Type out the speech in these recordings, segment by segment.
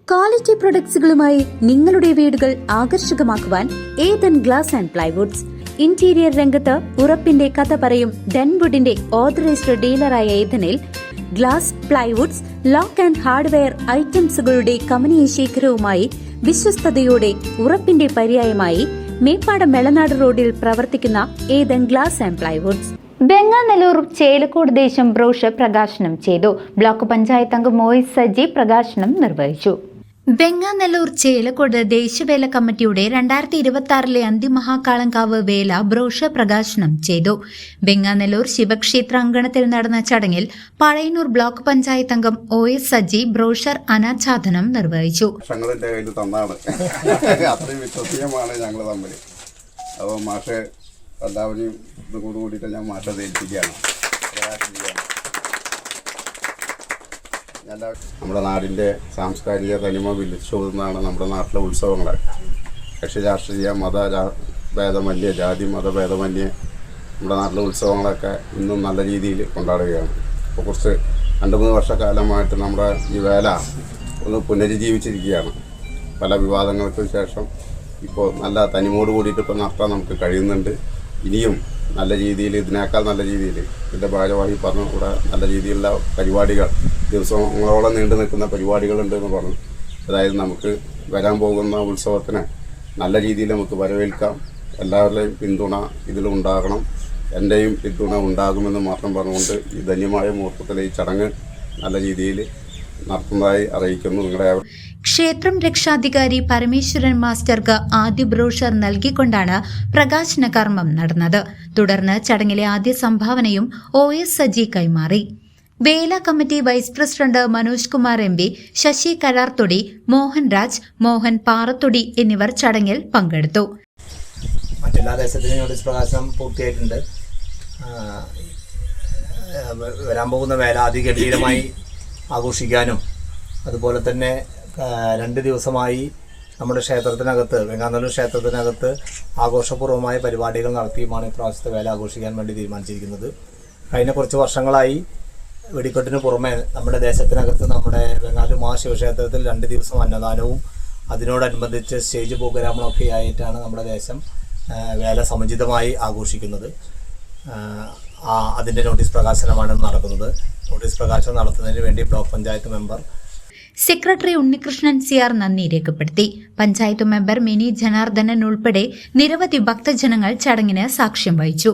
Quality പ്രൊഡക്ട്സുകളുമായി നിങ്ങളുടെ വീടുകൾ ആകർഷകമാക്കുവാൻ Ethan glass and plywoods. Interior രംഗത്ത് ഉറപ്പിന്റെ കഥ പറയും ഡെൻവുഡിന്റെ ഓതറൈസ്ഡ് ഡീലറായ ഏതനിൽ glass, plywoods, lock and hardware ഐറ്റംസുകളുടെ കമനീയ ശേഖരവുമായി വിശ്വസ്തയോടെ ഉറപ്പിന്റെ പര്യായമായി മേപ്പാടം വെളനാട് റോഡിൽ പ്രവർത്തിക്കുന്ന Ethan glass and plywoods. Venganallur Chelakode ദേശം ബ്രോഷർ പ്രകാശനം ചെയ്തു. ബ്ലോക്ക് പഞ്ചായത്ത് അംഗം OS സജി പ്രകാശനം നിർവഹിച്ചു. വെങ്ങാനല്ലൂർ ചേലക്കോട് ദേശവേല കമ്മിറ്റിയുടെ 2026 അന്തിമഹാകാളങ്കാവ് വേല ബ്രോഷർ പ്രകാശനം ചെയ്തു. വെങ്ങാനല്ലൂർ ശിവക്ഷേത്ര അങ്കണത്തിൽ നടന്ന ചടങ്ങിൽ പഴയന്നൂർ ബ്ലോക്ക് പഞ്ചായത്ത് അംഗം OS സജി ബ്രോഷർ അനാച്ഛാദനം നിർവഹിച്ചു. എല്ലാവരെയും കൂടിയിട്ട് ഞാൻ മാറ്റം ഏൽപ്പിക്കുകയാണ്. നമ്മുടെ നാടിൻ്റെ സാംസ്കാരിക തനിമ വിളിച്ചോതുന്നതാണ് നമ്മുടെ നാട്ടിലെ ഉത്സവങ്ങൾ. കക്ഷി രാഷ്ട്രീയ ഭേദമന്യേ, ജാതി മതഭേദമന്യേ നമ്മുടെ നാട്ടിലെ ഉത്സവങ്ങളൊക്കെ ഇന്നും നല്ല രീതിയിൽ കൊണ്ടാടുകയാണ്. ഇപ്പോൾ കുറച്ച് 2-3 വർഷക്കാലമായിട്ട് നമ്മുടെ ഈ വേല ഒന്ന് പുനരുജ്ജീവിച്ചിരിക്കുകയാണ്. പല വിവാദങ്ങൾക്ക് ശേഷം ഇപ്പോൾ നല്ല തനിമോട് കൂടിയിട്ട് ഇപ്പോൾ നടത്താൻ നമുക്ക് കഴിയുന്നുണ്ട്. ഇനിയും നല്ല രീതിയിൽ, ഇതിനേക്കാൾ നല്ല രീതിയിൽ ഇതിൻ്റെ ഭാരവാഹി പറഞ്ഞു കൂടെ നല്ല രീതിയിലുള്ള പരിപാടികൾ, ദിവസങ്ങളോളം നീണ്ടു നിൽക്കുന്ന പരിപാടികളുണ്ട് എന്ന് പറഞ്ഞു. അതായത് നമുക്ക് വരാൻ പോകുന്ന ഉത്സവത്തിന് നല്ല രീതിയിൽ നമുക്ക് വരവേൽക്കാം. എല്ലാവരുടെയും പിന്തുണ ഇതിലുണ്ടാകണം, എൻ്റെയും പിന്തുണ ഉണ്ടാകുമെന്ന് മാത്രം പറഞ്ഞുകൊണ്ട് ഈ ധന്യമായ മുഹൂർത്തത്തിലെ ഈ ചടങ്ങ് നല്ല രീതിയിൽ നടത്തുന്നതായി അറിയിക്കുന്നു. നിങ്ങളെ ക്ഷേത്രം രക്ഷാധികാരി പരമേശ്വരൻ മാസ്റ്റർക്ക് ആദ്യ ബ്രോഷർ നൽകിക്കൊണ്ടാണ് പ്രകാശന കർമ്മം നടന്നത്. തുടർന്ന് ചടങ്ങിലെ ആദ്യ സംഭാവനയും OS സജി കൈമാറി. Vela committee vice president Manoj Kumar MP, Sasi Kararthodi, Mohan Raj, Mohan Parathodi എന്നിവർ ചടങ്ങിൽ പങ്കെടുത്തു. മറ്റെല്ലാ ദേശത്തിനും നോട്ടീസ് പ്രകാശനം പൂർത്തിയായിട്ടുണ്ട്. വരാൻ പോകുന്ന വേല അതിഗംഭീരമായി ആഘോഷിക്കാനും അതുപോലെ തന്നെ 2 ദിവസമായി നമ്മുടെ ക്ഷേത്രത്തിനകത്ത്, വെങ്ങാനല്ലൂർ ക്ഷേത്രത്തിനകത്ത് ആഘോഷപൂർവ്വമായ പരിപാടികൾ നടത്തിയുമാണ് ഇപ്രാവശ്യത്തെ വേല ആഘോഷിക്കാൻ വേണ്ടി തീരുമാനിച്ചിരിക്കുന്നത്. കഴിഞ്ഞ കുറച്ച് വർഷങ്ങളായി വെടിക്കെട്ടിന് പുറമെ നമ്മുടെ ദേശത്തിനകത്ത്, നമ്മുടെ വെങ്ങാനല്ലൂർ മഹാശിവക്ഷേത്രത്തിൽ 2 ദിവസം അന്നദാനവും അതിനോടനുബന്ധിച്ച് സ്റ്റേജ് പ്രോഗ്രാമുകളൊക്കെ ആയിട്ടാണ് നമ്മുടെ ദേശം വേല സമുചിതമായി ആഘോഷിക്കുന്നത്. അതിൻ്റെ നോട്ടീസ് പ്രകാശനമാണ് നടക്കുന്നത്. നോട്ടീസ് പ്രകാശനം നടത്തുന്നതിന് വേണ്ടി block panchayat member secretary Unnikrishnan CR നന്ദി രേഖപ്പെടുത്തി. പഞ്ചായത്ത് മെമ്പർ മിനി ജനാർദ്ദനൻ ഉൾപ്പെടെ നിരവധി ഭക്തജനങ്ങൾ ചടങ്ങിന് സാക്ഷ്യം വഹിച്ചു.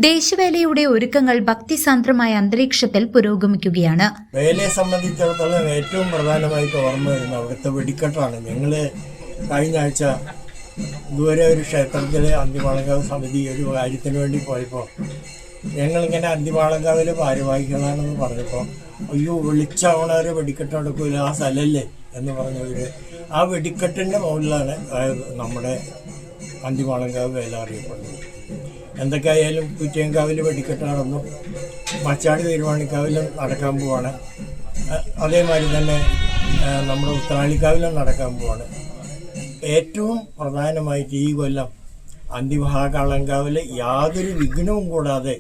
ദേശവേലയുടെ ഒരുക്കങ്ങൾ ഭക്തിസാന്ദ്രമായ അന്തരീക്ഷത്തിൽ പുരോഗമിക്കുകയാണ്. വേലയെ സംബന്ധിച്ചിടത്തോളം ഏറ്റവും പ്രധാനമായിട്ട് ഓർമ്മ വരുന്ന അവിടുത്തെ വെടിക്കെട്ടാണ്. ഞങ്ങള് കഴിഞ്ഞ ആഴ്ച ഇതുവരെ ഒരു ക്ഷേത്രത്തിലെ അന്തിമാളങ്കാവ് സമിതി ഒരു കാര്യത്തിന് വേണ്ടി പോയപ്പോൾ ഞങ്ങളിങ്ങനെ അന്തിമാളങ്കാവിൽ ഭാരവാഹികളാണെന്ന് പറഞ്ഞപ്പോൾ, അയ്യോ വെളിച്ചാവണവരെ വെടിക്കെട്ട് നടക്കൂല, ആ സ്ഥലമല്ലേ എന്ന് പറഞ്ഞവർ ആ വെടിക്കെട്ടിൻ്റെ മുകളിലാണ് നമ്മുടെ അന്തിമാളങ്കാവ് വേല അറിയപ്പെടുന്നത്. എന്തൊക്കെയായാലും കുറ്റിയങ്കാവിൽ വെടിക്കെട്ട് നടന്നു, മച്ചാടി തിരുവാണിക്കാവിലും നടക്കാൻ പോവാണ്. അതേമാതിരി തന്നെ നമ്മുടെ ഉത്രാളിക്കാവിലും നടക്കാൻ പോവാണ്. ഏറ്റവും പ്രധാനമായിട്ട് ഈ കൊല്ലം അന്തിമഹാകാളങ്കാവിൽ യാതൊരു വിഘ്നവും കൂടാതെ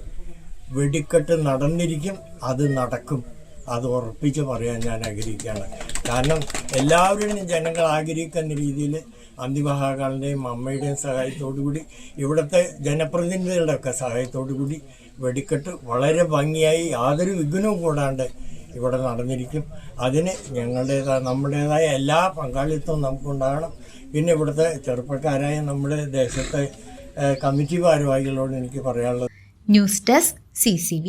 വെടിക്കെട്ട് നടന്നിരിക്കും, അത് നടക്കും. അത് ഉറപ്പിച്ച് പറയാൻ ഞാൻ ആഗ്രഹിക്കുകയാണ്. കാരണം എല്ലാവരും ജനങ്ങൾ ആഗ്രഹിക്കുന്ന രീതിയിൽ അന്തിമഹാകാളിൻ്റെയും അമ്മയുടെയും സഹായത്തോടു കൂടി, ഇവിടുത്തെ ജനപ്രതിനിധികളുടെ ഒക്കെ സഹായത്തോടു കൂടി വെടിക്കെട്ട് വളരെ ഭംഗിയായി യാതൊരു വിഘ്നവും കൂടാണ്ട് ഇവിടെ നടന്നിരിക്കും. അതിന് നമ്മുടേതായ എല്ലാ പങ്കാളിത്തവും നമുക്കുണ്ടാകണം. പിന്നെ ഇവിടുത്തെ ചെറുപ്പക്കാരായ നമ്മുടെ ദേശത്തെ കമ്മിറ്റി ഭാരവാഹികളോട് എനിക്ക് പറയാനുള്ളത്. News desk CCV.